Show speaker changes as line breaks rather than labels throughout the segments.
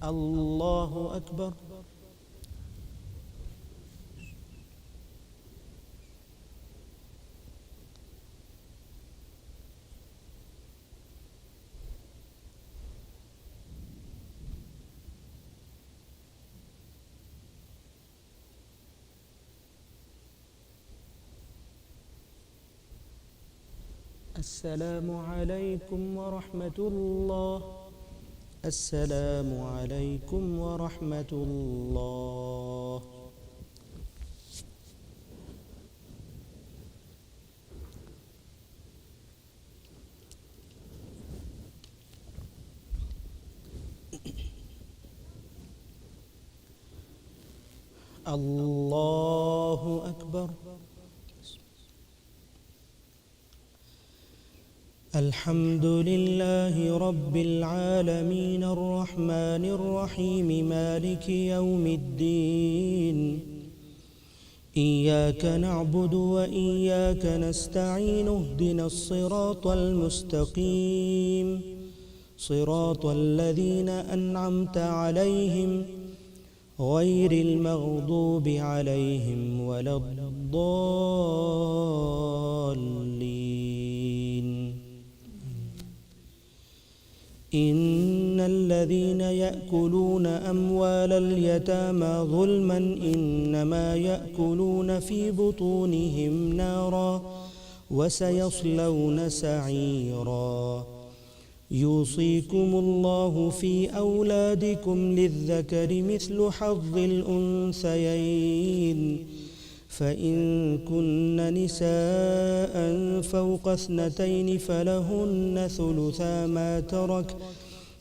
الله أكبر. السلام عليكم ورحمة الله. السلام عليكم ورحمة الله. الله أكبر. الحمد لله رب العالمين الرحمن الرحيم مالك يوم الدين. إياك نعبد وإياك نستعين اهدنا الصراط المستقيم صراط الذين أنعمت عليهم غير المغضوب عليهم ولا الضالين. إن الذين يأكلون أموال اليتامى ظلما إنما يأكلون في بطونهم نارا وسيصلون سعيرا. يوصيكم الله في أولادكم للذكر مثل حظ الأنثيين فإن كن نساء فوق 2 فلهن ثلثا ما ترك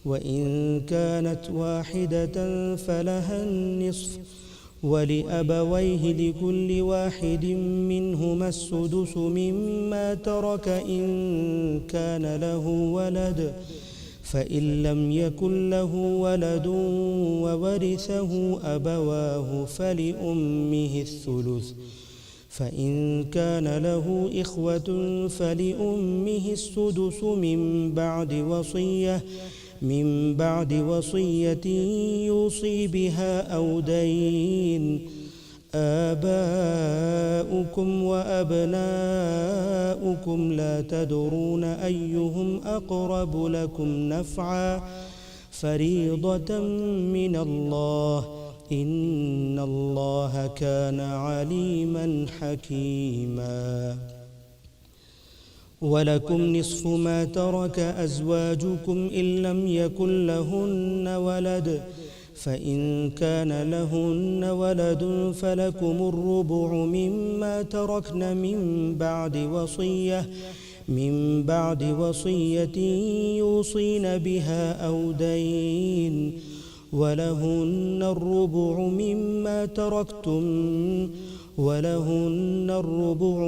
وإن كانت واحدة فلها النصف ولأبويه لكل واحد منهما السدس مما ترك إن كان له ولد فإن لم يكن له ولد وورثه أبواه فلأمه الثلث فإن كان له إخوة فلأمه السدس من بعد وصية يوصي بها أو دين. آباؤكم وأبناؤكم لا تدرون أيهم أقرب لكم نفعا فريضة من الله إن الله كان عليما حكيما. ولكم نصف ما ترك أزواجكم إن لم يكن لهن ولد فإن كان لهن ولد فلكم الربع مما تركن من بعد وصية يوصين بها أو دين. ولهن الربع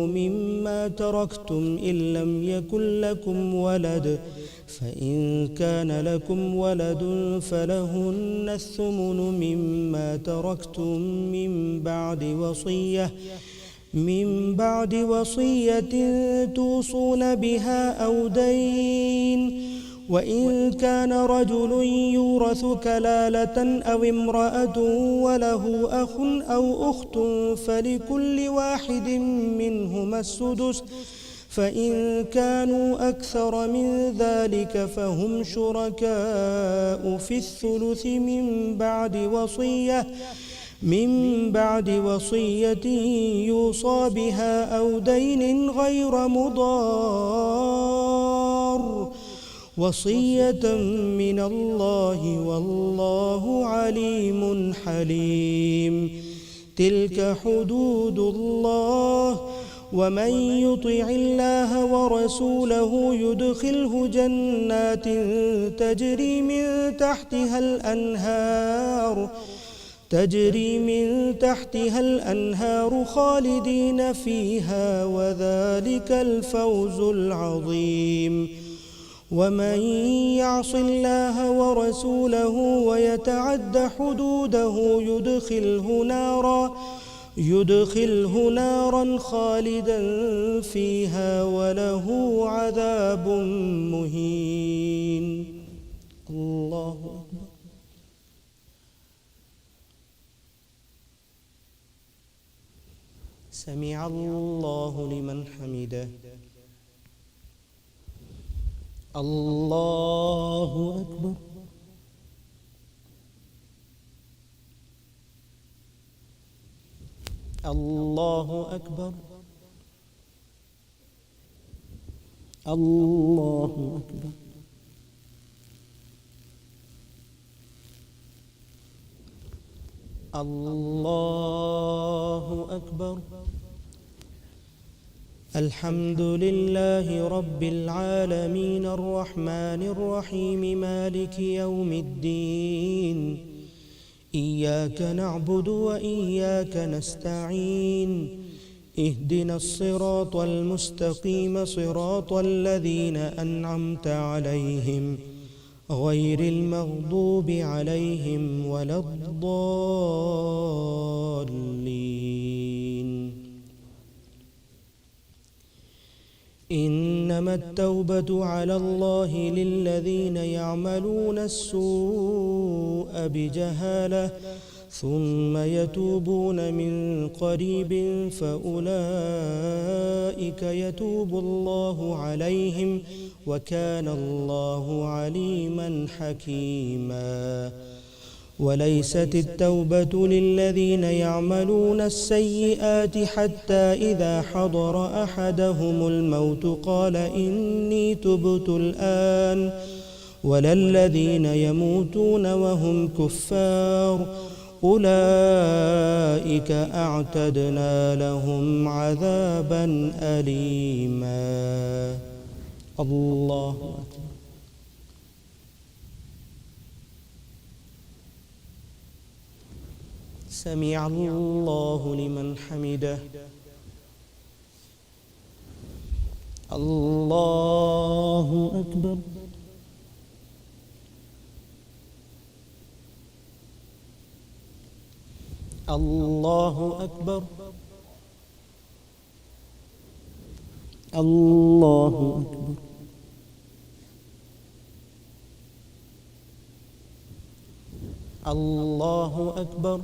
مما تركتم إن لم يكن لكم ولد فإن كان لكم ولد فلهن الثمن مما تركتم من بعد وصية توصون بها أو دين. وإن كان رجل يورث كلالة أو امرأة وله أخ أو أخت فلكل واحد منهما السدس فإن كانوا أكثر من ذلك فهم شركاء في الثلث من بعد وصية يوصى بها أو دين غير مضار وصية من الله والله عليم حليم. تلك حدود الله ومن يطع الله ورسوله يدخله جنات تجري من تحتها الأنهار خالدين فيها وذلك الفوز العظيم. ومن يعص الله ورسوله ويتعد حدوده يدخله نارا خالدا فيها وله عذاب مهين. الله أكبر. سمع الله لمن حمده.
الله أكبر.
الله أكبر.
الله أكبر.
الله أكبر. الحمد لله رب العالمين الرحمن الرحيم مالك يوم الدين. إياك نعبد وإياك نستعين. اهدنا الصراط المستقيم صراط الذين أنعمت عليهم غير المغضوب عليهم ولا الضالين. إنما التوبة على الله للذين يعملون السوء بجهالة ثم يتوبون من قريب فأولئك يتوب الله عليهم وكان الله عليما حكيما. وليست التوبة للذين يعملون السيئات حتى إذا حضر أحدهم الموت قال إني تبت الآن، ولا الذين يموتون وهم كفار أولئك أعتدنا لهم عذابا أليما. الله أكبر. سمع الله لمن حمده.
الله أكبر.
الله أكبر.
الله أكبر.
الله أكبر.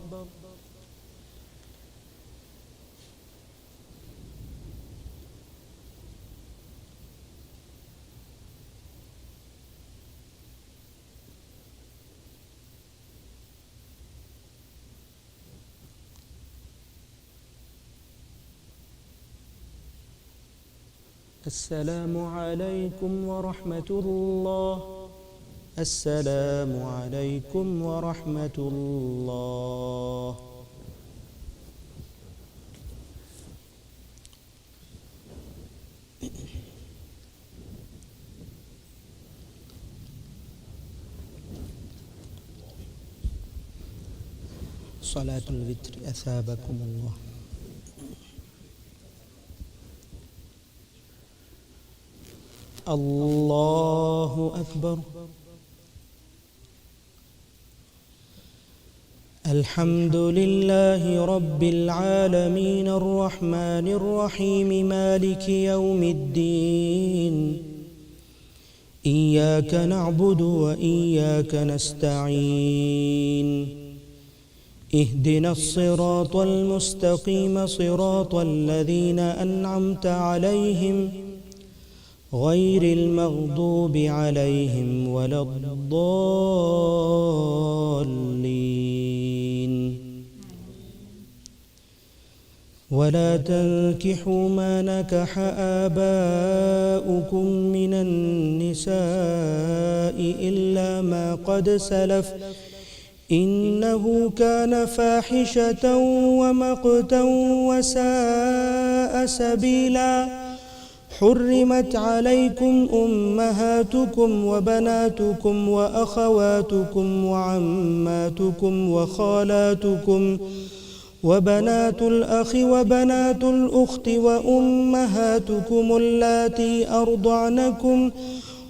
السلام عليكم ورحمة الله. السلام عليكم ورحمة الله. صلاة الوتر أثابكم الله. الله أكبر. الحمد لله رب العالمين الرحمن الرحيم مالك يوم الدين. إياك نعبد وإياك نستعين. اهدنا الصراط المستقيم صراط الذين أنعمت عليهم غير المغضوب عليهم ولا الضالين. ولا تنكحوا ما نكح آباؤكم من النساء إلا ما قد سلف إنه كان فاحشة ومقتا وساء سبيلا. حرمت عليكم أمهاتكم وبناتكم وأخواتكم وعماتكم وخالاتكم وبنات الأخ وبنات الأخت وأمهاتكم اللاتي أرضعنكم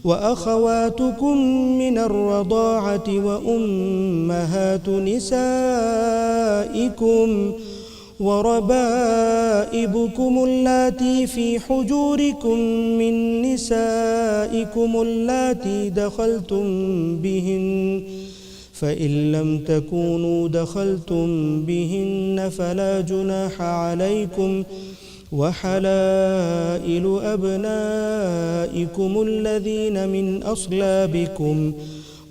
وأخواتكم من الرضاعة وأمهات نسائكم وربائبكم اللاتي في حجوركم من نسائكم اللاتي دخلتم بهن فإن لم تكونوا دخلتم بهن فلا جناح عليكم، وحلائل أبنائكم الذين من أصلابكم،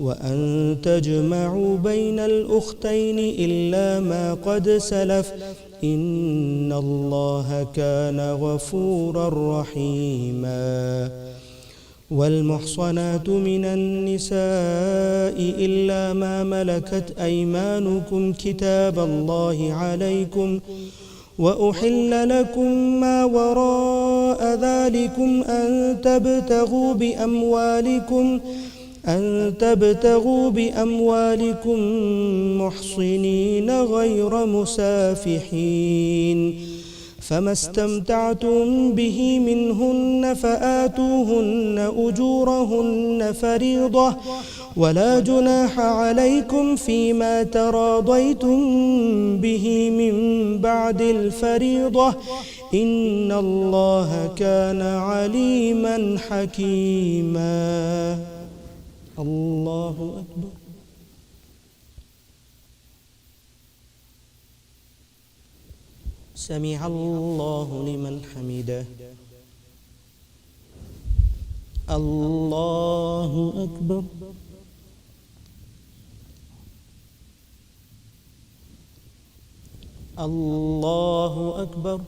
وأن تجمعوا بين الأختين إلا ما قد سلف، إن الله كان غفورا رحيما. والمحصنات من النساء إلا ما ملكت أيمانكم كتاب الله عليكم، وأحل لكم ما وراء ذلكم أن تبتغوا بأموالكم محصنين غير مسافحين، فما استمتعتم به منهن فآتوهن أجورهن فريضة، ولا جناح عليكم فيما تراضيتم به من بعد الفريضة، إن الله كان عليما حكيما. الله أكبر. سمع الله لمن حمده.
الله أكبر.
الله أكبر.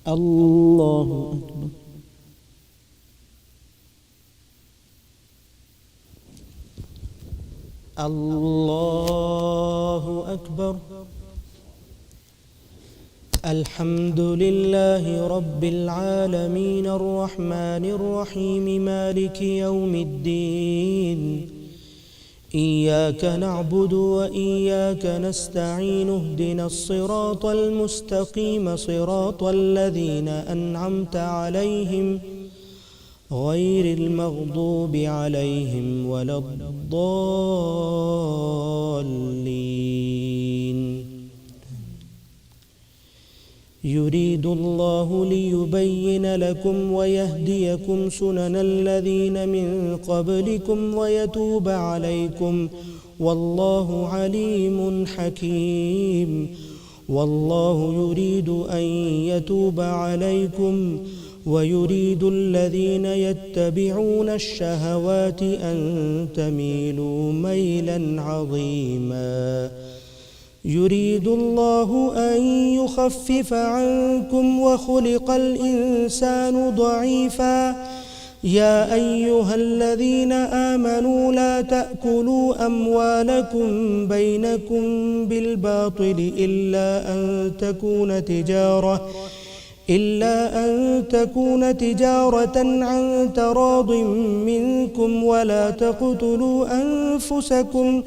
الله أكبر.
الله أكبر. الحمد لله رب العالمين الرحمن الرحيم مالك يوم الدين، إياك نعبد وإياك نستعين، اهدنا الصراط المستقيم صراط الذين أنعمت عليهم غير المغضوب عليهم ولا الضالين. يريد الله ليبين لكم ويهديكم سنن الذين من قبلكم ويتوب عليكم، والله عليم حكيم. والله يريد أن يتوب عليكم، ويريد الذين يتبعون الشهوات أن تميلوا ميلا عظيما. يريد الله أن يخفف عنكم وخلق الإنسان ضعيفا. يا أيها الذين آمنوا لا تأكلوا أموالكم بينكم بالباطل إلا أن تكون تجارة عن تراض منكم، ولا تقتلوا أنفسكم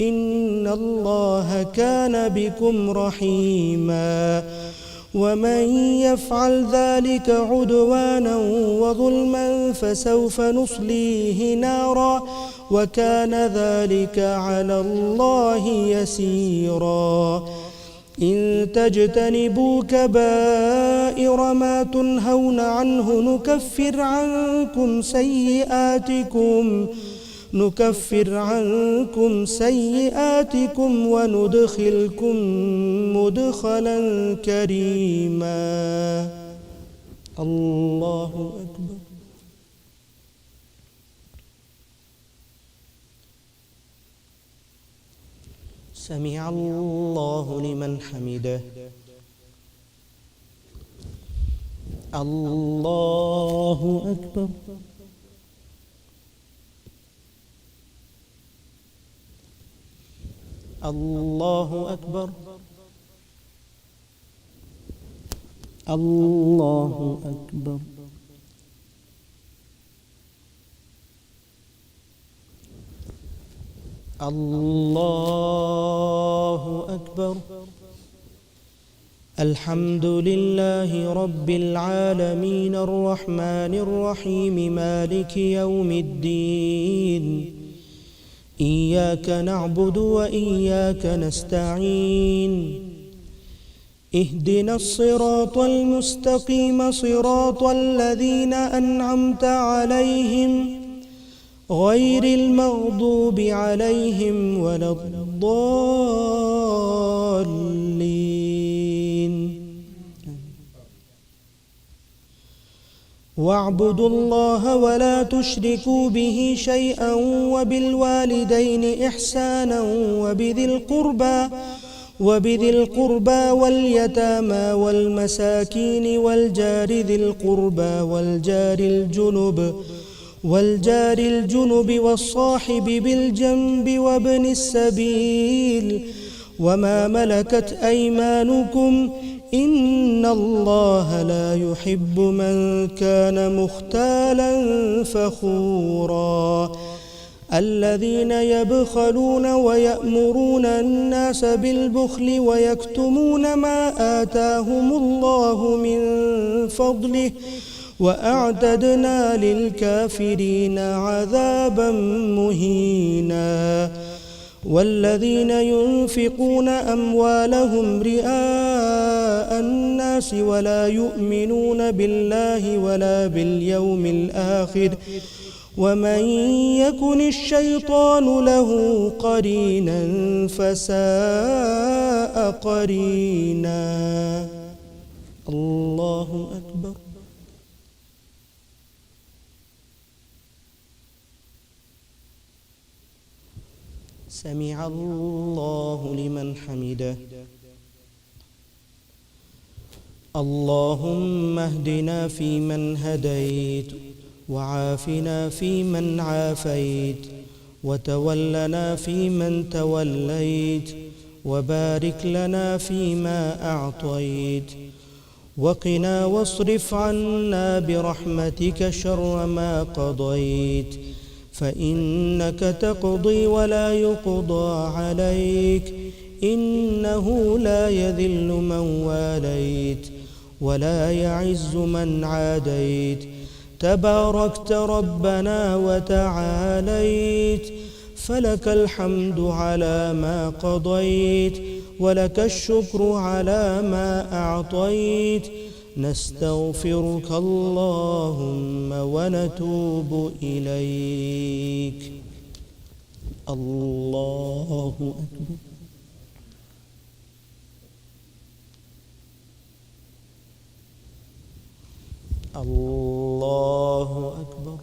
إن الله كان بكم رحيما. ومن يفعل ذلك عدوانا وظلما فسوف نصليه نارا، وكان ذلك على الله يسيرا. إن تجتنبوا كبائر ما تنهون عنه نكفر عنكم سيئاتكم وندخلكم مدخلا كريما. الله أكبر. سمع الله لمن حمده.
الله أكبر.
الله أكبر.
الله أكبر.
الله أكبر. الحمد لله رب العالمين الرحمن الرحيم مالك يوم الدين، إياك نعبد وإياك نستعين، اهدنا الصراط المستقيم صراط الذين أنعمت عليهم غير المغضوب عليهم ولا الضالين. واعبدوا الله ولا تشركوا به شيئا وبالوالدين إحسانا وبذي القربى واليتامى والمساكين والجار ذي القربى والجار الجنب والصاحب بالجنب وابن السبيل وما ملكت أيمانكم إن الله لا يحب من كان مختالا فخورا. الذين يبخلون ويأمرون الناس بالبخل ويكتمون ما آتاهم الله من فضله وأعتدنا للكافرين عذابا مهينا. والذين ينفقون أموالهم رئاء الناس ولا يؤمنون بالله ولا باليوم الآخر ومن يكن الشيطان له قرينا فساء قرينا. الله أكبر. سمع الله لمن حمده. اللهم اهدنا فيمن هديت وعافنا فيمن عافيت وتولنا فيمن توليت وبارك لنا فيما أعطيت وقنا واصرف عنا برحمتك شر ما قضيت فإنك تقضي ولا يقضى عليك إنه لا يذل من واليت ولا يعز من عاديت تباركت ربنا وتعاليت فلك الحمد على ما قضيت ولك الشكر على ما أعطيت نستغفرك اللهم ونتوب إليك. الله أكبر. الله أكبر.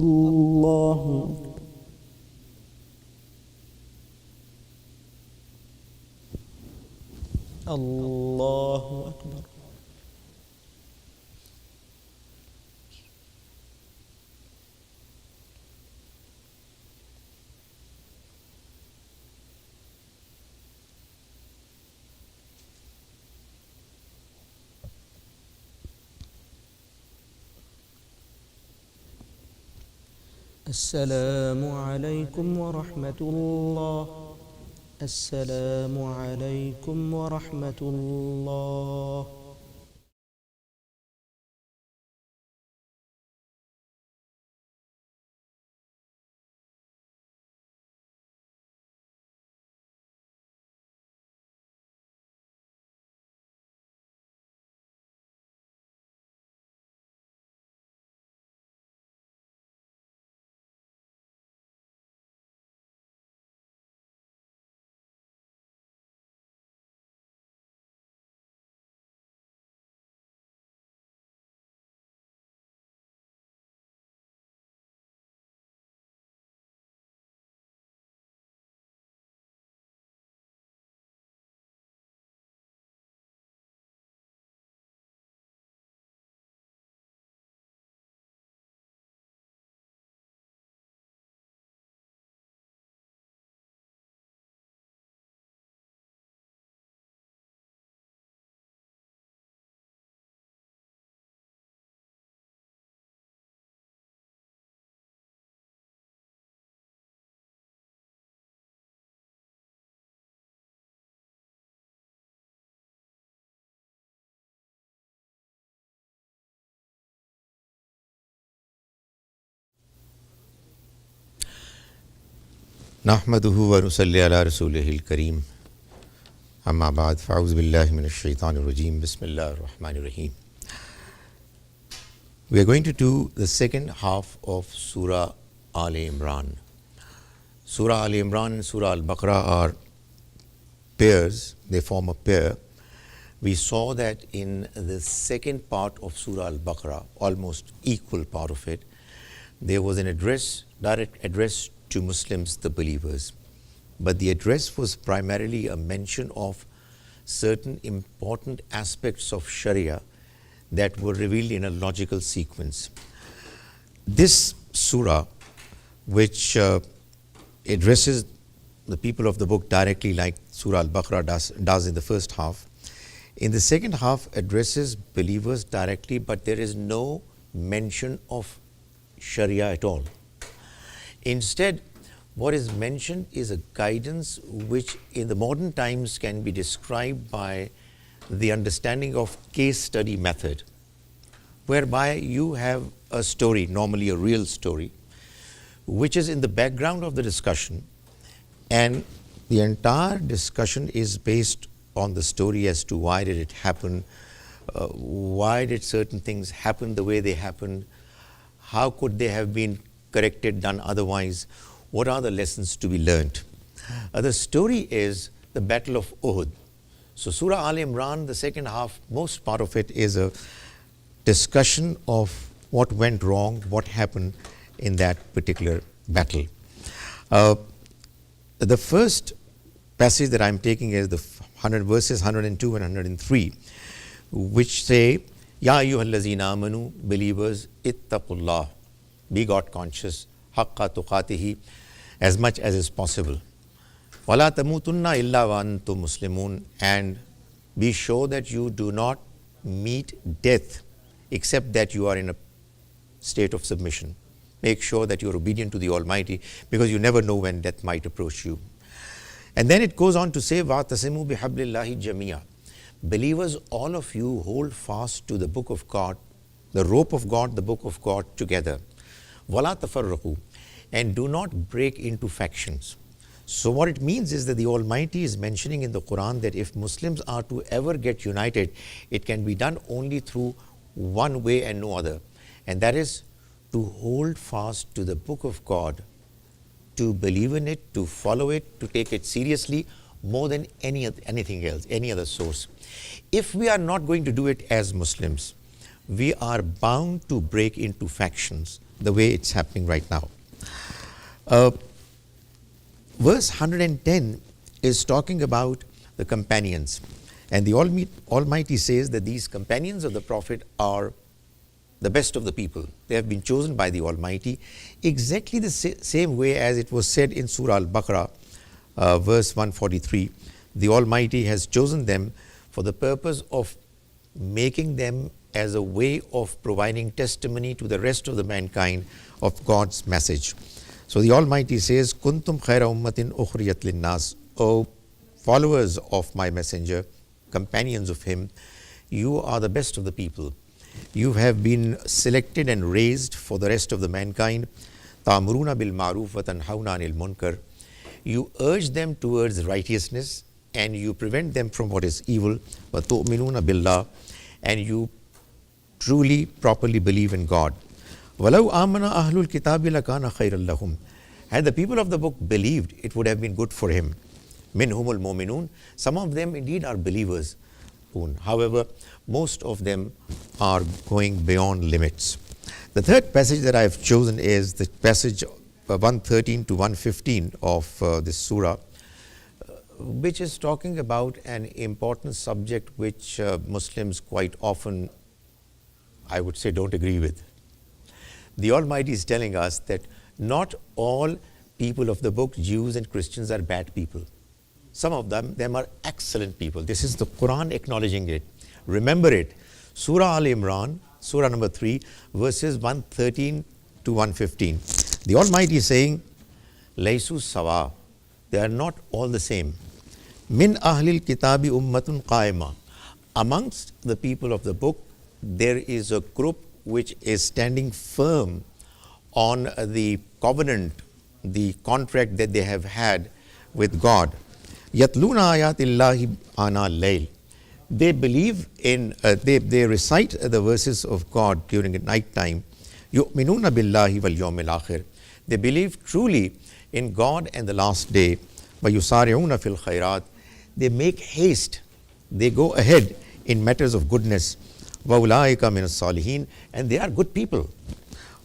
الله أكبر. الله أكبر. السلام عليكم ورحمة الله. السلام عليكم ورحمة الله.
नहमदुहु व नुसल्ली अला रसूलिहिल करीम अम्मा बाद फ़अऊज़ु बिल्लाहि मिनश शैतानिर रजीम बिस्मिल्लाहिर रहमानिर रहीम। We are going to do the second half of Surah Al Imran. Surah Al Imran and Surah Al Baqarah are pairs, they form a pair. We saw that in the second part of Surah Al Baqarah, almost equal part of it, there was an address, direct address to Muslims, the believers. But the address was primarily a mention of certain important aspects of Sharia that were revealed in a logical sequence. This surah, which addresses the people of the book directly like Surah Al-Baqarah does in the first half, in the second half addresses believers directly, but there is no mention of Sharia at all. Instead, what is mentioned is a guidance which in the modern times can be described by the understanding of case study method, whereby you have a story, normally a real story, which is in the background of the discussion, and the entire discussion is based on the story as to why did it happen, why did certain things happen the way they happened, how could they have been corrected, done otherwise, what are the lessons to be learned. The story is the Battle of Uhud. So Surah Al Imran, the second half, most part of it is a discussion of what went wrong, what happened in that particular battle. The first passage that I'm taking is the verses 102 and 103, which say, Ya ayyuhallazina amanu, believers, ittaqullah, be God conscious, haqqa tuqatihi, as much as is possible. وَلَا تَمُوتُنَّ إِلَّا وَأَنْتُمْ مُسْلِمُونَ, and be sure that you do not meet death except that you are in a state of submission. Make sure that you are obedient to the Almighty, because you never know when death might approach you. And then it goes on to say, وَاعْتَصِمُوا بِحَبْلِ اللَّهِ جَمِيعًا. Believers, all of you hold fast to the book of God, the rope of God, the book of God together. وَلَا تَفَرَّقُوا, and do not break into factions. So what it means is that the Almighty is mentioning in the Quran that if Muslims are to ever get united, it can be done only through one way and no other. And that is to hold fast to the book of God, to believe in it, to follow it, to take it seriously more than anything else, any other source. If we are not going to do it as Muslims, we are bound to break into factions the way it's happening right now. Verse 110 is talking about the companions, and the Almighty says that these companions of the Prophet are the best of the people. They have been chosen by the Almighty exactly the same way as it was said in Surah Al-Baqarah, verse 143. The Almighty has chosen them for the purpose of making them as a way of providing testimony to the rest of the mankind of God's message. So the Almighty says, Kuntum khaira ummatin ukhriyat linnas, O followers of my messenger, companions of him, you are the best of the people. You have been selected and raised for the rest of the mankind. Ta'muruna bil ma'ruf wa tanhawna 'anil munkar. You urge them towards righteousness and you prevent them from what is evil. Wa tu'minuna billah, and you truly, properly believe in God. وَلَوْ آمَنَ أَهْلُ الْكِتَابِ لَكَانَ خَيْرًا لَهُمْ. Had the people of the book believed, it would have been good for him. مِنْهُمُ الْمُؤْمِنُونَ. Some of them indeed are believers. However, most of them are going beyond limits. The third passage that I have chosen is the passage 113 to 115 of this surah, which is talking about an important subject which Muslims quite often, I would say, don't agree with. The Almighty is telling us that not all people of the book, Jews and Christians, are bad people. Some of them are excellent people. This is the Quran acknowledging it. Remember it. Surah Al Imran, Surah number 3, verses 113 to 115. The Almighty is saying, Laysu sawa. They are not all the same. Min ahlil kitabi ummatun qaima. Amongst the people of the book, there is a group which is standing firm on the covenant, the contract that they have had with God. Yatluna ayatillahi ana layl. they believe in, they recite the verses of God during the night time. يُؤْمِنُونَ بِاللَّهِ وَالْيَوْمِ الْآخِرِ. They believe truly in God and the last day. وَيُسَارِعُونَ فِي الْخَيْرَاتِ. They make haste, they go ahead in matters of goodness. وَأُولَٰئِكَ مِنَ الصَّالِحِينَ. And they are good people.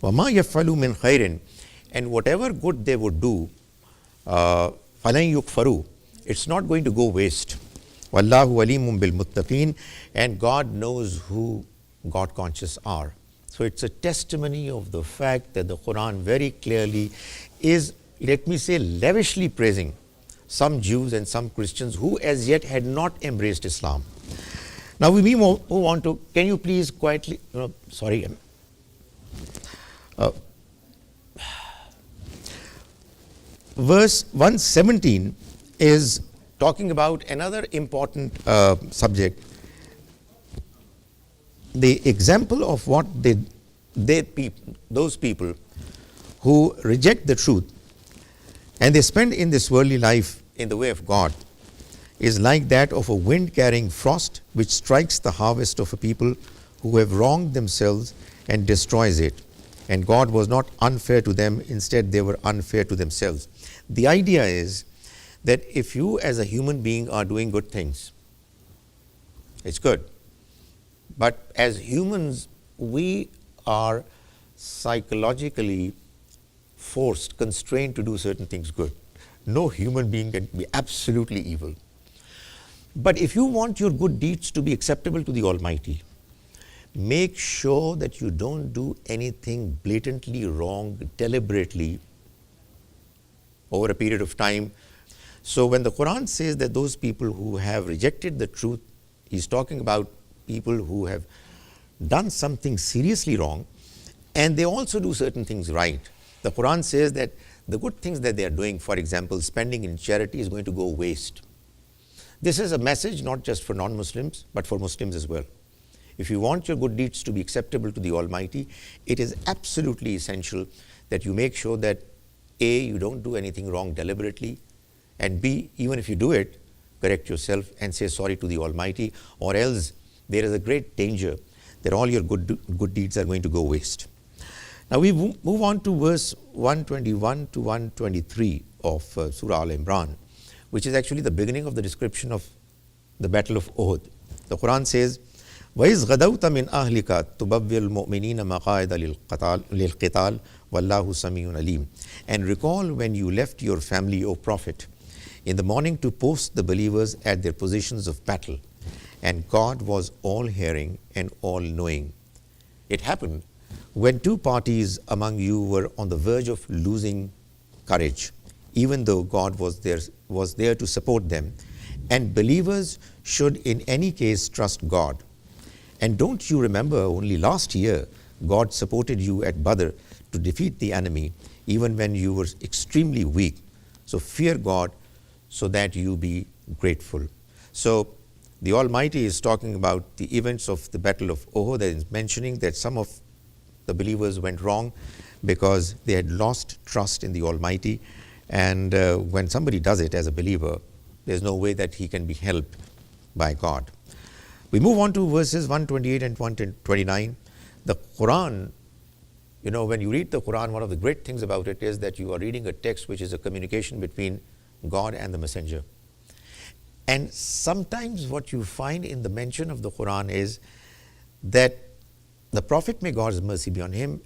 وَمَا يَفْعَلُوا مِنْ خَيْرٍ. And whatever good they would do, فَلَنْ يُكْفَرُوا. It's not going to go waste. وَاللَّهُ عَلِيمٌ بِالْمُتَّقِينَ. And God knows who God conscious are. So it's a testimony of the fact that the Quran very clearly is, let me say, lavishly praising some Jews and some Christians who as yet had not embraced Islam. Now we move on to, can you please quietly, sorry. Verse 117 is talking about another important subject. The example of what those people who reject the truth and they spend in this worldly life in the way of God is like that of a wind carrying frost which strikes the harvest of a people who have wronged themselves and destroys it. And God was not unfair to them, instead they were unfair to themselves. The idea is that if you as a human being are doing good things, it's good. But as humans, we are psychologically forced, constrained to do certain things good. No human being can be absolutely evil. But if you want your good deeds to be acceptable to the Almighty, make sure that you don't do anything blatantly wrong, deliberately, over a period of time. So when the Quran says that those people who have rejected the truth, he's talking about people who have done something seriously wrong, and they also do certain things right. The Quran says that the good things that they are doing, for example, spending in charity, is going to go waste. This is a message not just for non-Muslims, but for Muslims as well. If you want your good deeds to be acceptable to the Almighty, it is absolutely essential that you make sure that A, you don't do anything wrong deliberately, and B, even if you do it, correct yourself and say sorry to the Almighty, or else there is a great danger that all your good deeds are going to go waste. Now we move on to verse 121 to 123 of Surah Al-Imran, which is actually the beginning of the description of the Battle of Uhud. The Quran says, وَإِذْ غَدَوْتَ مِنْ أَهْلِكَ تُبَوِّئُ الْمُؤْمِنِينَ مَقَاعِدَ لِلْقِتَالِ وَاللَّهُ سَمِيعٌ عَلِيمٌ. And recall when you left your family, O Prophet, in the morning to post the believers at their positions of battle. And God was all-hearing and all-knowing. It happened when two parties among you were on the verge of losing courage, even though God was there to support them. And believers should in any case trust God. And don't you remember only last year God supported you at Badr to defeat the enemy even when you were extremely weak. So fear God so that you be grateful. So the Almighty is talking about the events of the Battle of Uhud and is mentioning that some of the believers went wrong because they had lost trust in the Almighty. And when somebody does it as a believer, there's no way that he can be helped by God. We move on to verses 128 and 129. The Quran, when you read the Quran, one of the great things about it is that you are reading a text which is a communication between God and the Messenger. And sometimes what you find in the mention of the Quran is that the Prophet, may God's mercy be on him,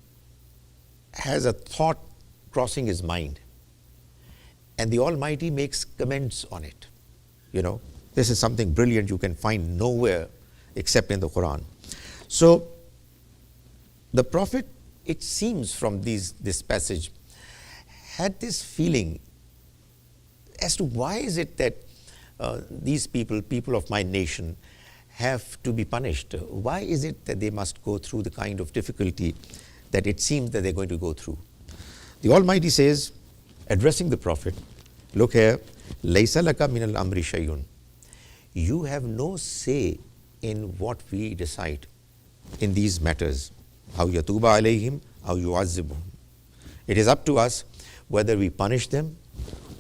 has a thought crossing his mind. And the Almighty makes comments on it. This is something brilliant you can find nowhere except in the Quran. So the Prophet, it seems from this passage, had this feeling as to why is it that these people of my nation, have to be punished. Why is it that they must go through the kind of difficulty that it seems that they're going to go through? The Almighty says, addressing the Prophet, look here, لَيْسَ لَكَ مِنَ الْأَمْرِ شَيْءٌ. You have no say in what we decide in these matters. أَوْ يَتُوبَ عَلَيْهِمْ أَوْ يُعَذِّبُهُمْ. It is up to us whether we punish them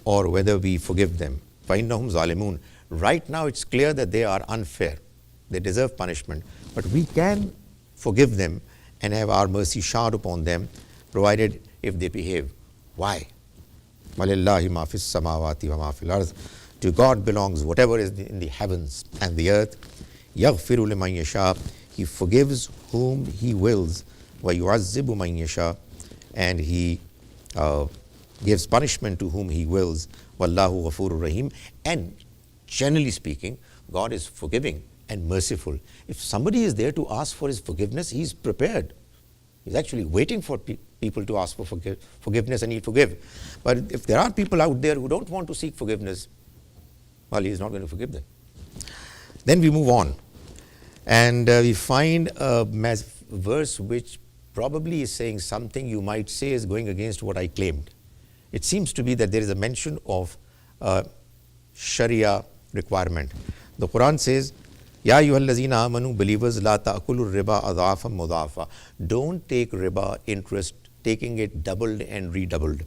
or whether we forgive them. فَإِنَّهُمْ ظَالِمُونَ. Right now it's clear that they are unfair. they deserve punishment. But we can forgive them and have our mercy showered upon them, provided if they behave. Why? وَلِلَّهِ مَا فِي السَّمَاوَاتِ وَمَا فِي الْأَرْضِ. To God belongs whatever is in the heavens and the earth. يَغْفِرُ لِمَنْ يَشَاءُ. He forgives whom He wills. وَيُعَذِّبُ مَنْ يَشَاءُ. And He gives punishment to whom He wills. وَاللَّهُ غَفُورٌ رَحِيمٌ. And generally speaking, God is forgiving and merciful. If somebody is there to ask for His forgiveness, He's prepared. He's actually waiting for people to ask for forgiveness, and He'll forgive. But if there are people out there who don't want to seek forgiveness, well, He's not going to forgive them. Then we move on, and we find a verse which probably is saying something you might say is going against what I claimed. It seems to be that there is a mention of Sharia requirement. The Quran says, Ya ayyuhallazina amanu, believers, la ta'kulu riba adhafan mudhafa. Don't take riba interest, taking it doubled and redoubled.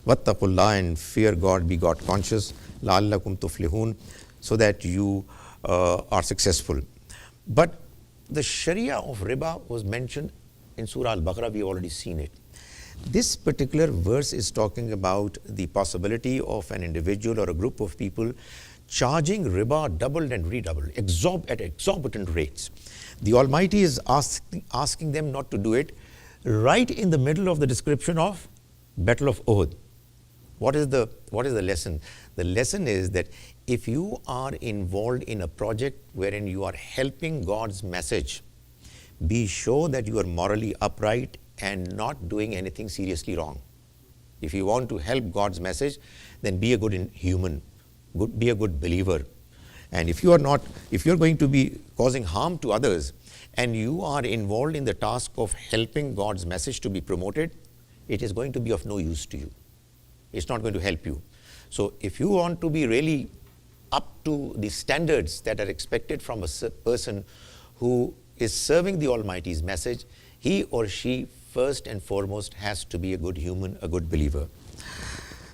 Wattaqullah, and fear God, be God conscious. La'allakum tuflihun, so that you are successful. But the Sharia of riba was mentioned in Surah Al-Baqarah. We've already seen it. This particular verse is talking about the possibility of an individual or a group of people charging riba doubled and redoubled, at exorbitant rates. The Almighty is asking them not to do it right in the middle of the description of Battle of Uhud. What is the lesson? The lesson is that if you are involved in a project wherein you are helping God's message, be sure that you are morally upright and not doing anything seriously wrong. If you want to help God's message, then be a good human. Be a good believer. And if you're going to be causing harm to others and you are involved in the task of helping God's message to be promoted, it is going to be of no use to you. It's not going to help you. So if you want to be really up to the standards that are expected from a person who is serving the Almighty's message, he or she first and foremost has to be a good human, a good believer.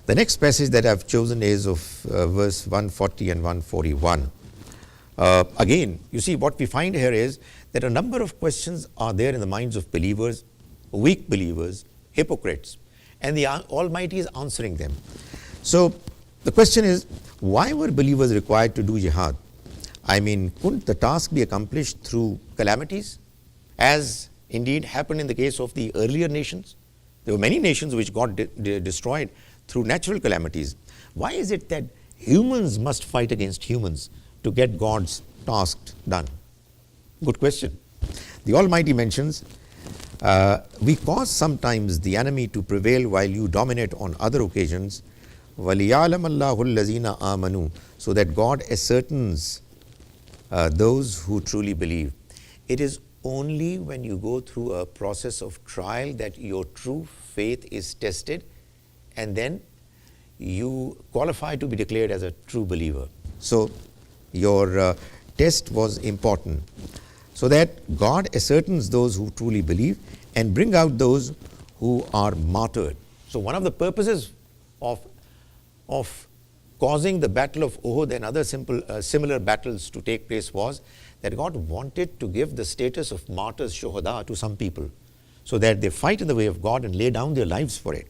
The next passage that I've chosen is of verse 140 and 141. Again, you see, what we find here is that a number of questions are there in the minds of believers, weak believers, hypocrites, and the Almighty is answering them. So the question is, why were believers required to do jihad? I mean, couldn't the task be accomplished through calamities, as indeed happened in the case of the earlier nations? There were many nations which got destroyed through natural calamities. Why is it that humans must fight against humans to get God's task done? Good question. The Almighty mentions, we cause sometimes the enemy to prevail while you dominate on other occasions, وَلِيَعْلَمَ اللَّهُ الَّذِينَ آمَنُوا, so that God ascertains those who truly believe. It is only when you go through a process of trial that your true faith is tested, and then you qualify to be declared as a true believer. So your test was important, so that God ascertains those who truly believe and bring out those who are martyred. So one of the purposes of causing the Battle of Uhud and other similar battles to take place was that God wanted to give the status of martyrs, shuhada, to some people, so that they fight in the way of God and lay down their lives for it.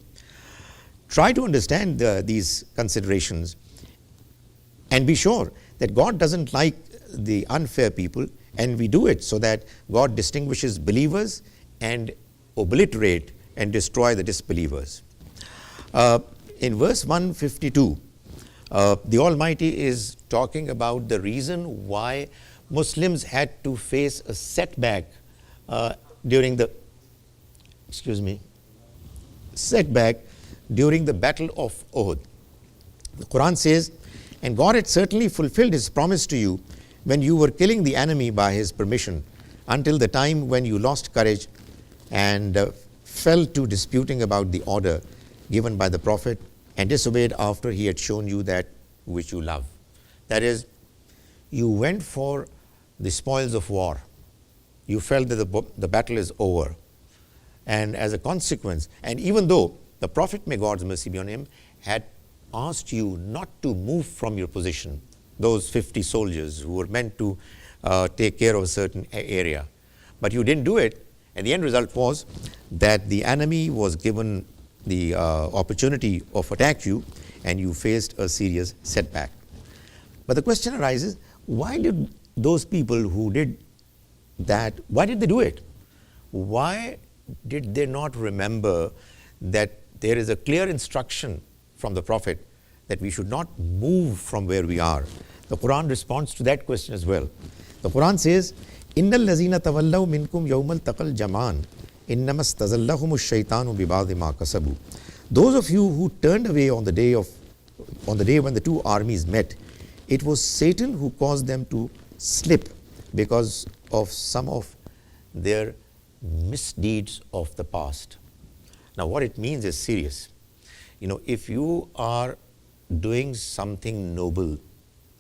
Try to understand these considerations and be sure that God doesn't like the unfair people, and we do it so that God distinguishes believers and obliterate and destroy the disbelievers. In verse 152, the Almighty is talking about the reason why Muslims had to face a setback during the Battle of Uhud. The Quran says, and God had certainly fulfilled His promise to you when you were killing the enemy by His permission, until the time when you lost courage and fell to disputing about the order given by the Prophet and disobeyed after he had shown you that which you love. That is, you went for the spoils of war. You felt that the battle is over. And as a consequence, and even though the Prophet, may God's mercy be on him, had asked you not to move from your position, those 50 soldiers who were meant to take care of a certain area. But you didn't do it, and the end result was that the enemy was given the opportunity of attack you, and you faced a serious setback. But the question arises, why did those people who did that, why did they do it? Why did they not remember that there is a clear instruction from the Prophet that we should not move from where we are? The Quran responds to that question as well. The Quran says, إِنَّ الَّذِينَ تَوَلَّوْا مِنْكُمْ يَوْمَ الْتَقَى الْجَمْعَانِ إِنَّمَا اسْتَزَلَّهُمُ الشَّيْطَانُ بِبَعْضِ مَا كَسَبُوا. Those of you who turned away on the day when the two armies met, it was Satan who caused them to slip because of some of their misdeeds of the past. Now what it means is serious. If you are doing something noble,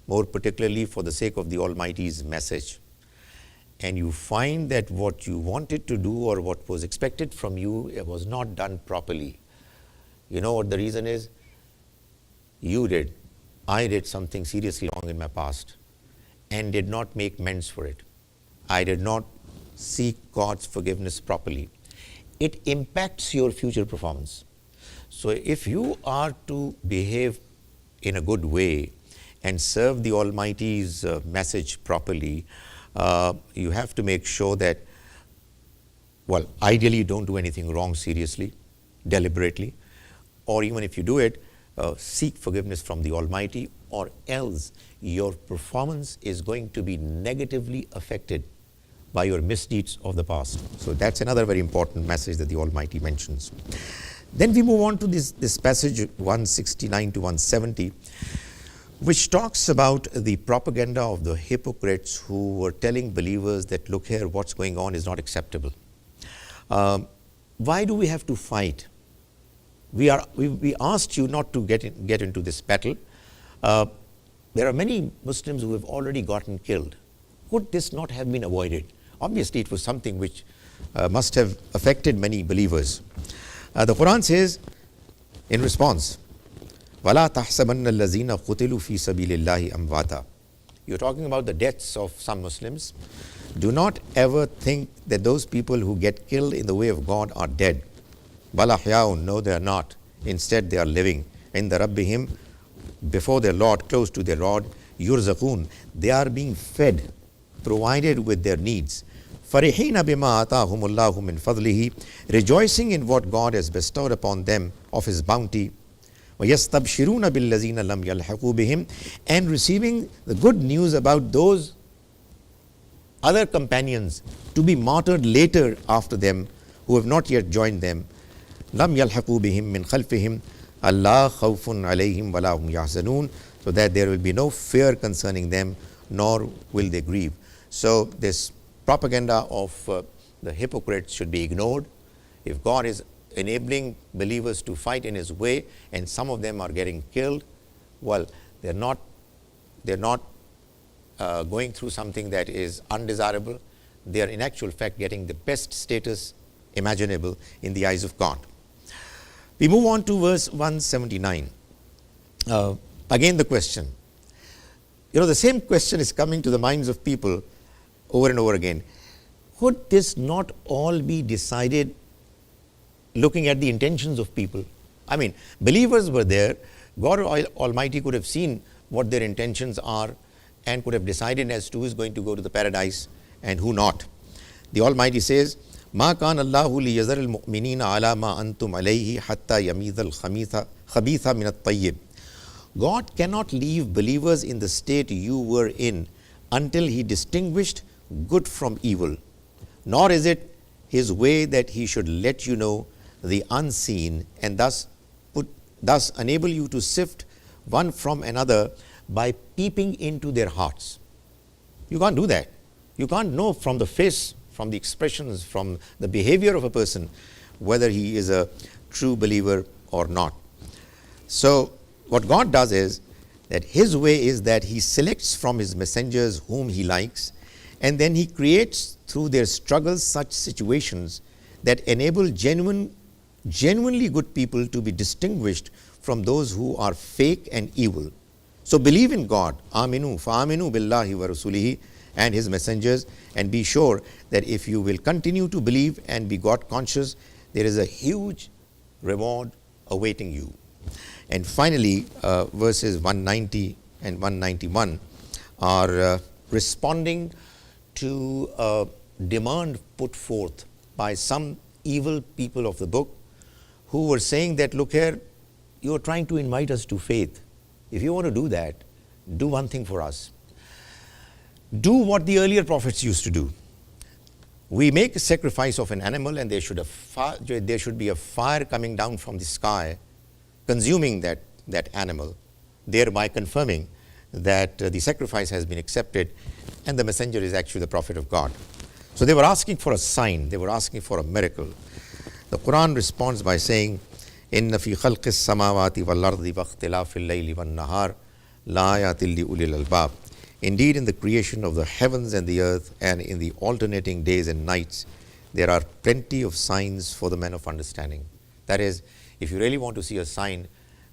more particularly for the sake of the Almighty's message, and you find that what you wanted to do or what was expected from you, it was not done properly. You know what the reason is? I did something seriously wrong in my past and did not make amends for it. I did not seek God's forgiveness properly. It impacts your future performance. So if you are to behave in a good way and serve the Almighty's message properly, you have to make sure that, ideally you don't do anything wrong seriously, deliberately, or even if you do it, seek forgiveness from the Almighty, or else your performance is going to be negatively affected by your misdeeds of the past. So that's another very important message that the Almighty mentions. Then we move on to this passage 169 to 170, which talks about the propaganda of the hypocrites who were telling believers that, look here, what's going on is not acceptable. Why do we have to fight? We asked you not to get into this battle. There are many Muslims who have already gotten killed. Could this not have been avoided? Obviously, it was something which must have affected many believers. The Quran says in response, وَلَا تَحْسَبَنَّ الَّذِينَ قُتِلُوا فِي سَبِيلِ اللَّهِ أَمْوَاتًا. You're talking about the deaths of some Muslims. Do not ever think that those people who get killed in the way of God are dead. بَلْ أَحْيَاءٌ. No, they are not. Instead, they are living. عِنْدَ رَبِّهِمْ. Before their Lord, close to their Lord. يُرْزَقُونَ. They are being fed, provided with their needs. فَرِحِينَ بِمَا آتَاهُمُ اللَّهُ مِنْ فَضْلِهِ. Rejoicing in what God has bestowed upon them of His bounty. وَيَسْتَبْشِرُونَ بِالَّذِينَ لَمْ يَلْحَقُوا بِهِمْ. And receiving the good news about those other companions to be martyred later after them who have not yet joined them. لَمْ يَلْحَقُوا بِهِمْ مِنْ خَلْفِهِمْ أَلَّا خَوْفٌ عَلَيْهِمْ وَلَا هُمْ يَحْزَنُونَ. So that there will be no fear concerning them, nor will they grieve. So this propaganda of the hypocrites should be ignored. If God is enabling believers to fight in His way, and some of them are getting killed, they're not going through something that is undesirable. They are in actual fact getting the best status imaginable in the eyes of God. We move on to verse 179. Again the question. The same question is coming to the minds of people over and over again. Could this not all be decided looking at the intentions of people? I mean, believers were there. God Almighty could have seen what their intentions are and could have decided as to who is going to go to the paradise and who not. The Almighty says, مَا كَانَ اللَّهُ لِيَذَرَ الْمُؤْمِنِينَ عَلَى مَا أَنْتُمْ عَلَيْهِ حَتَّى يَمِيزَ الْخَبِيثَ مِنَ الطَّيِّبِ. God cannot leave believers in the state you were in until He distinguished good from evil. Nor is it His way that He should let you know the unseen and thus enable you to sift one from another by peeping into their hearts. You can't do that. You can't know from the face, from the expressions, from the behavior of a person whether he is a true believer or not. So what God does is that His way is that He selects from His messengers whom He likes, and then He creates through their struggles such situations that enable genuinely good people to be distinguished from those who are fake and evil. So believe in God, aminu, fa'aminu billahi wa rasulihi, and His messengers, and be sure that if you will continue to believe and be God conscious, there is a huge reward awaiting you. And finally, verses 190 and 191 are responding to a demand put forth by some evil people of the book who were saying that, look here, you are trying to invite us to faith. If you want to do that, do one thing for us. Do what the earlier prophets used to do. We make a sacrifice of an animal, and there should be a fire coming down from the sky, consuming that animal, thereby confirming that the sacrifice has been accepted and the messenger is actually the prophet of God. So they were asking for a sign, they were asking for a miracle. The Quran responds by saying, إِنَّ فِي خَلْقِ السَّمَاوَاتِ وَالْأَرْضِ وَاخْتِلَافِ اللَّيْلِ وَالنَّهَارِ لَآيَاتٍ لِأُولِي الْأَلْبَابِ. Indeed, in the creation of the heavens and the earth, and in the alternating days and nights, there are plenty of signs for the men of understanding. That is, if you really want to see a sign,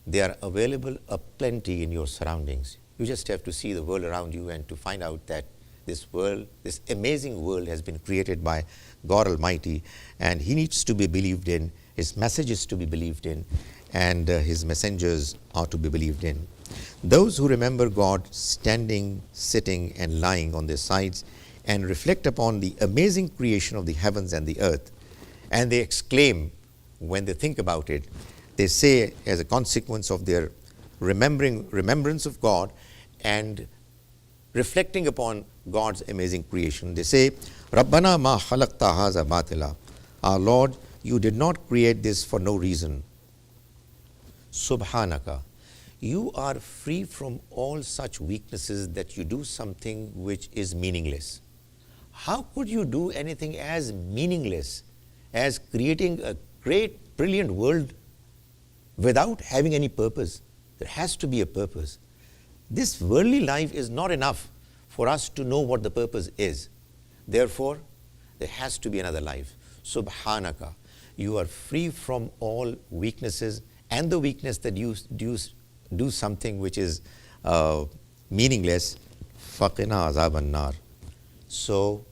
they are available aplenty in your surroundings. You just have to see the world around you and to find out that this world, this amazing world, has been created by God Almighty, and He needs to be believed in, His message is to be believed in, and His messengers are to be believed in. Those who remember God standing, sitting, and lying on their sides, and reflect upon the amazing creation of the heavens and the earth, and they exclaim when they think about it, they say, as a consequence of their remembrance of God and reflecting upon God's amazing creation, they say, Rabbana ma khalaqta haza batila. Our Lord, you did not create this for no reason. Subhanaka. You are free from all such weaknesses that you do something which is meaningless. How could you do anything as meaningless as creating a great, brilliant world without having any purpose? There has to be a purpose. This worldly life is not enough for us to know what the purpose is. Therefore, there has to be another life. Subhanaka. You are free from all weaknesses, and the weakness that you do something which is meaningless. Faqina azab an-nar. So,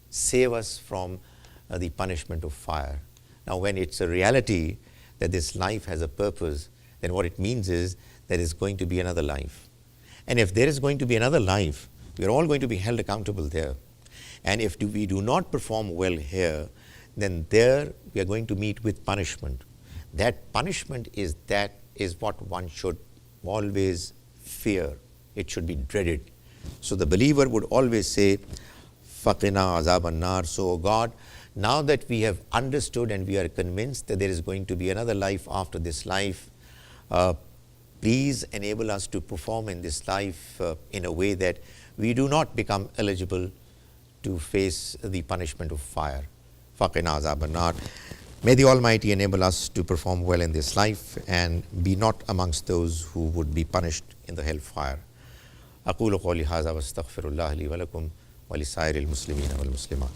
save us from the punishment of fire. Now, when it's a reality that this life has a purpose, then what it means is there is going to be another life. And if there is going to be another life, we are all going to be held accountable there. And if we do not perform well here, then there we are going to meet with punishment. That punishment is what one should always fear. It should be dreaded. So the believer would always say, Faqina azab an-nar. So God, now that we have understood and we are convinced that there is going to be another life after this life, please enable us to perform in this life in a way that we do not become eligible to face the punishment of fire. Faqina azab an-nar. May the Almighty enable us to perform well in this life and be not amongst those who would be punished in the hellfire. أقول قولي هذا واستغفر الله لي ولكم ولسائر المسلمين والمسلمات.